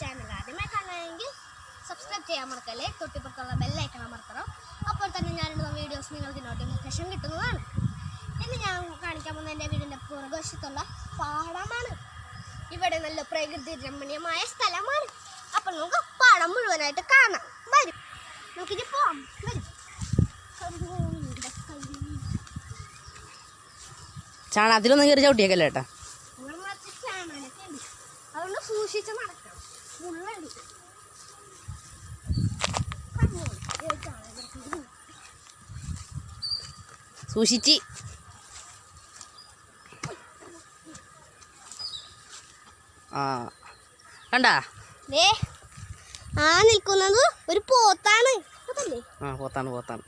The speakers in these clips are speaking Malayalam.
ചാനൽ ആദ്യമായി കാണണമെങ്കിൽ സബ്സ്ക്രൈബ് ചെയ്യാൻ മറക്കല്ലേ. തൊട്ടിപ്പുറത്തുള്ള ബെല്ലൈക്കൺ അമർത്തണം. അപ്പോൾ തന്നെ ഞാനിടുന്ന വീഡിയോസ് നിങ്ങൾക്ക് നോട്ടിഫിക്കേഷൻ കിട്ടുന്നതാണ്. ഇന്ന് ഞാൻ കാണിക്കാൻ പോകുന്ന എൻ്റെ വീടിൻ്റെ പുറകുവശത്തുള്ള പാടമാണ്. ഇവിടെ നല്ല പ്രകൃതി രമണീയമായ സ്ഥലമാണ്. അപ്പോൾ നമുക്ക് പാടം മുഴുവനായിട്ട് കാണാം. വരും, നമുക്കിനി പോവാം. വരും. ചാണകത്തിലൊന്നും കയറി ചവിട്ടിയേക്കല്ലേ ഏട്ടാ. ചാണകമൊക്കെ ഉണ്ട്, അതുകൊണ്ട് സൂക്ഷിച്ച് നടക്കണം. മുള്ളുണ്ട്. സൂക്ഷിച്ച് കണ്ടാ നിൽക്കുന്നത് ഒരു പോത്താണ്. പോത്താണ്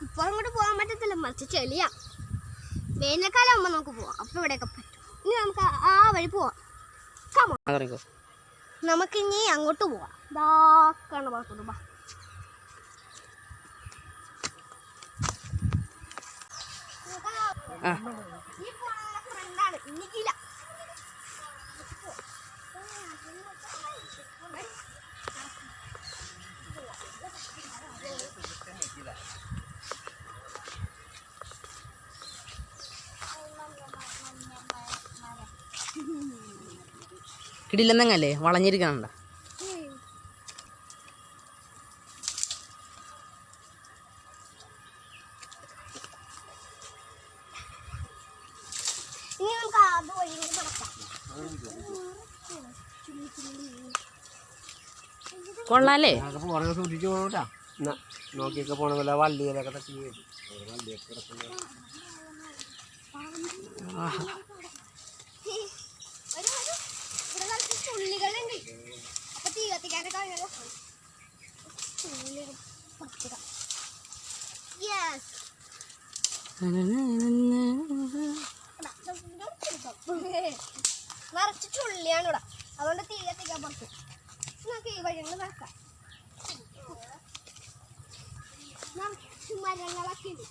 ഇപ്പൊ അങ്ങോട്ട് പോകാൻ പറ്റത്തില്ല, മറിച്ച് ചെളിയാ. വേനൽക്കാലം ആകുമ്പോ നമുക്ക് പോവാം. അപ്പൊ ഇവിടെയൊക്കെ പറ്റും. ഇനി നമുക്ക് ആ വഴി പോവാം. നമുക്കിനി അങ്ങോട്ട് പോവാം. ഇതാക്കാണ് ഭാഗത്തോട്ട്. ബാ, ഈ പോണ ഫ്രണ്ടാണ്. ഇനിക്കില്ല. കിടിലെന്നങ്ങല്ലേ വളഞ്ഞിരിക്കണണ്ട. ഇനി നമുക്ക് അത് വഴി നടക്കാം. കൊള്ളാല്ലേ? സൂക്ഷിച്ചു പോകട്ടാ. നോക്കിയൊക്കെ പോണ പോലെ വള്ളിയിലൊക്കെ തട്ടി വരും. വള്ളിയൊക്കെ കിടക്കുന്ന ചുള്ളികളുണ്ട്. അപ്പൊ തീ കത്തിക്കാനൊക്കെ നിറച്ച് ചുള്ളിയാണ് ഇവിടെ. അതുകൊണ്ട് തീ കത്തിക്കാൻ പുറത്ത് നമുക്ക് ഈ വഴികൾ നടക്കാം. മരങ്ങളൊക്കെ ഉണ്ട്.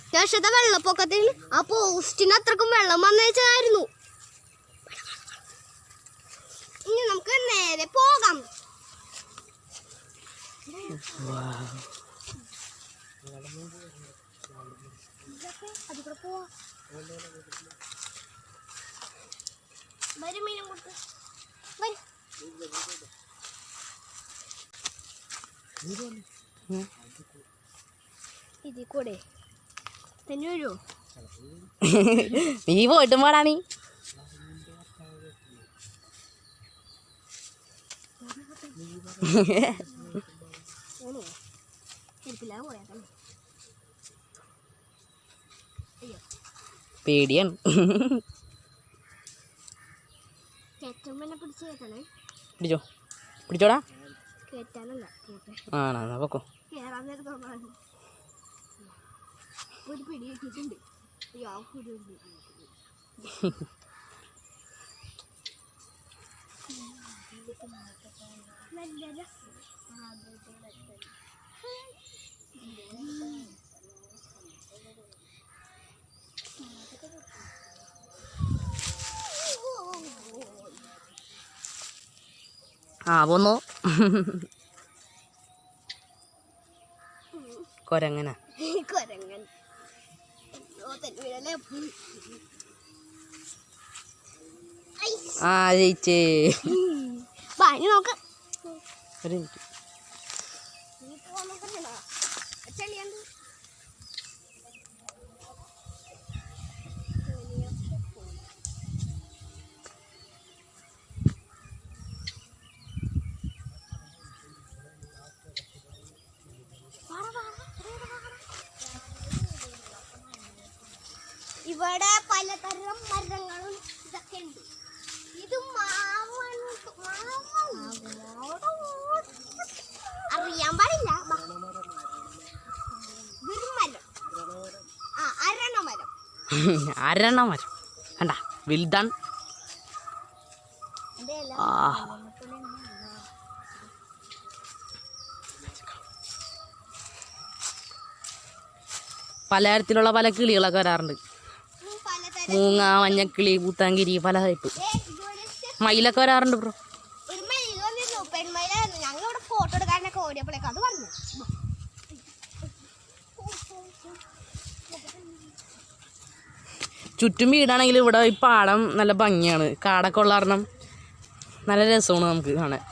അത്യാവശ്യത്തെ വെള്ളപ്പൊക്കത്തിൽ ആ പോസ്റ്റിന് അത്രക്കും വെള്ളം വന്നേച്ചായിരുന്നു. ഇനി നമുക്ക് നേരെ പോകാം. അതികൂടെ പോവാ. വരും മീനും കൊടുത്ത് വരും. ഇതിൽ കൂടെ തന്നെ വരുമോ? നീ പോയിട്ടും പാടാ. നീ പേടിയാണ്. പിടിച്ചോടാ. ആണോ പൊക്കോ. ഒരു പിടി കിട്ടിയിട്ടുണ്ട്. പോന്നോ കൊരങ്ങന. കൊരങ്ങൻ ജയിച്ചേ. നോക്ക്. ഒരു മിനിറ്റ്. ഇവിടെ പലതരം മരങ്ങളും ഇതൊക്കെ ഉണ്ട്. ഇത് അറിയാൻ പാടില്ല. അരെണ്ണം മരം കണ്ട വലുതാണ്. ആ പലതരത്തിലുള്ള പല കിളികളൊക്കെ വരാറുണ്ട്. മൂങ്ങ, മഞ്ഞക്കിളി, പൂത്താങ്കിരി, പല ടൈപ്പ് മയിലൊക്കെ വരാറുണ്ട് ബ്രോ. ഒരു മയിൽ വന്നിരുന്നു, പെൺമയിലായിരുന്നു. ഞങ്ങൾ ഇവിടെ ഫോട്ടോ എടുക്കാനൊക്കെ ഓടിയപ്പോഴേക്കും അത് വന്നു. ചുറ്റും വീടാണെങ്കിൽ ഇവിടെ ഈ പാടം നല്ല ഭംഗിയാണ്. കാടൊക്കെ ഉള്ള കാരണം നല്ല രസമാണ് നമുക്ക് കാണാൻ.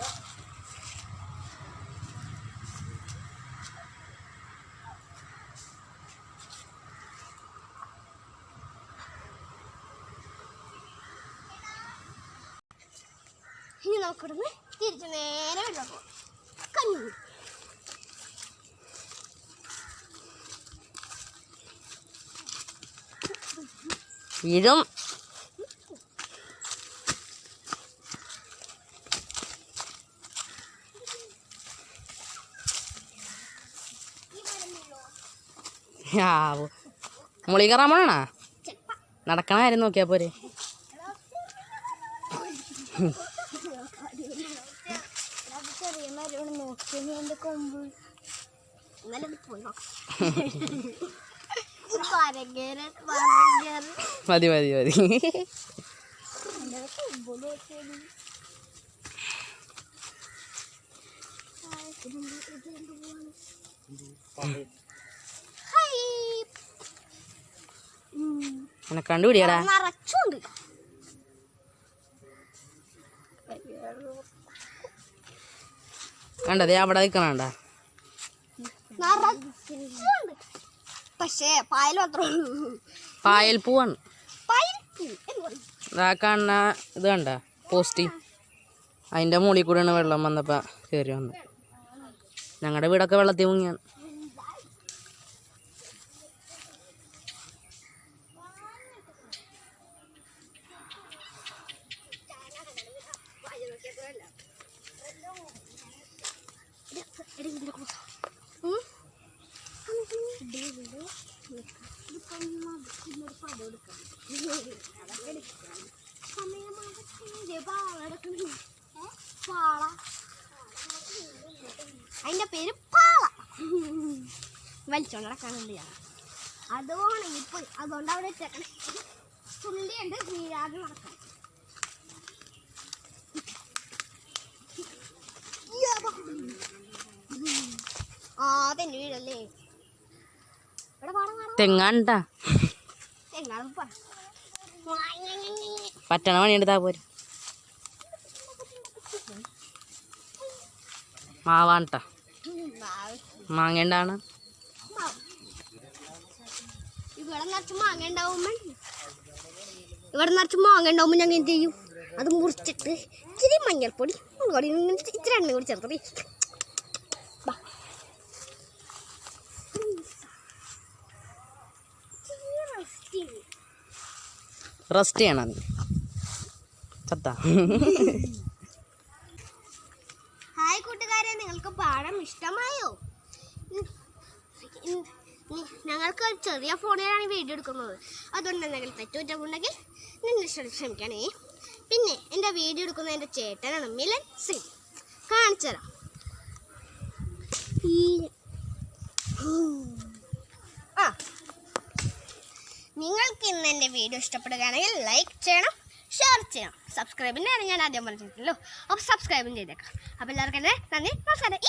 ഇനി നമുക്കിവിടുന്ന് തിരിച്ച് നേരെ വെള്ളം പോകും. കഞ്ഞി വീഴും. മുളി കയറാൻ പോണാ നടക്കണ കാര്യം നോക്കിയാ പോരെ. ചെറിയ മരം നോക്കിയതിന്റെ കൊമ്പ് ഇന്നലെ പോയി നോക്കാം. മതി മതി മതി. എന്നെ കണ്ടുപിടിയടാ. നിറച്ചുണ്ട്. കണ്ടതേ അവിടെ നിൽക്കണണ്ട. പക്ഷേ പായൽ മാത്രമേ ഉള്ളൂ. പായൽ പൂവാണ്. പായൽ പൂ എന്ന് പറയും. ഇതാ കാണുന്ന ഇത് കണ്ട പോസ്റ്റ്, അതിൻ്റെ മുകളിൽ കൂടെയാണ് വെള്ളം വന്നപ്പോൾ കയറി വന്നത്. ഞങ്ങളുടെ വീടൊക്കെ വെള്ളത്തിൽ മുങ്ങിയാണ്. അതിന്റെ പേര് പാള. വലിച്ചോണ്ട് നടക്കാനുണ്ട് ഞാൻ. അതുകൊണ്ട് ഇപ്പൊ അതുകൊണ്ട് അവിടെ ഇട്ടേക്കണേ. തുള്ളിയുണ്ട് വീഴാതെ നടക്കാൻ. ആ തെന്നി വീഴല്ലേ. ഇവിടെ തെങ്ങാണ്ടാ തെങ്ങാണ് പറ്റണ പണിയെടുത്താ പോരെ. മാവാണ്ട മാങ്ങേണ്ടാണ്. ഇവിടെ നിറച്ച് മാങ്ങ ഉണ്ടാവുമ്പോ ഞങ്ങൾ എന്ത് ചെയ്യും, അത് മുറിച്ചിട്ട് ഇച്ചിരി മഞ്ഞൾപ്പൊടി ഇച്ചിരി എണ്ണ കൂടി ചേർത്ത് റെസ്റ്റ് ചെയ്യണം നീ ചത്ത. ഹായ് കൂട്ടുകാരെ, നിങ്ങൾക്ക് പാഠം ഇഷ്ടമായോ? ഞങ്ങൾക്ക് ഒരു ചെറിയ ഫോണിലാണ് വീഡിയോ എടുക്കുന്നത്. അതുകൊണ്ട് എന്തെങ്കിലും തെറ്റുകുറ്റമുണ്ടെങ്കിൽ നിങ്ങൾ ക്ഷമിക്കണേ. പിന്നെ എൻ്റെ വീഡിയോ എടുക്കുന്ന എൻ്റെ ചേട്ടനാണ് മിലൻ സിംഗ്. കാണിച്ചു തരാം. നിങ്ങൾക്ക് ഇന്ന് എൻ്റെ വീഡിയോ ഇഷ്ടപ്പെടുകയാണെങ്കിൽ ലൈക്ക് ചെയ്യണം, ഷെയർ ചെയ്യണം. സബ്സ്ക്രൈബിൻ്റെ ഞാൻ ആദ്യം പറഞ്ഞിട്ടുണ്ടല്ലോ, അപ്പോൾ സബ്സ്ക്രൈബും ചെയ്തേക്കാം. അപ്പോൾ എല്ലാവർക്കും നന്ദി, നമസ്കാരം.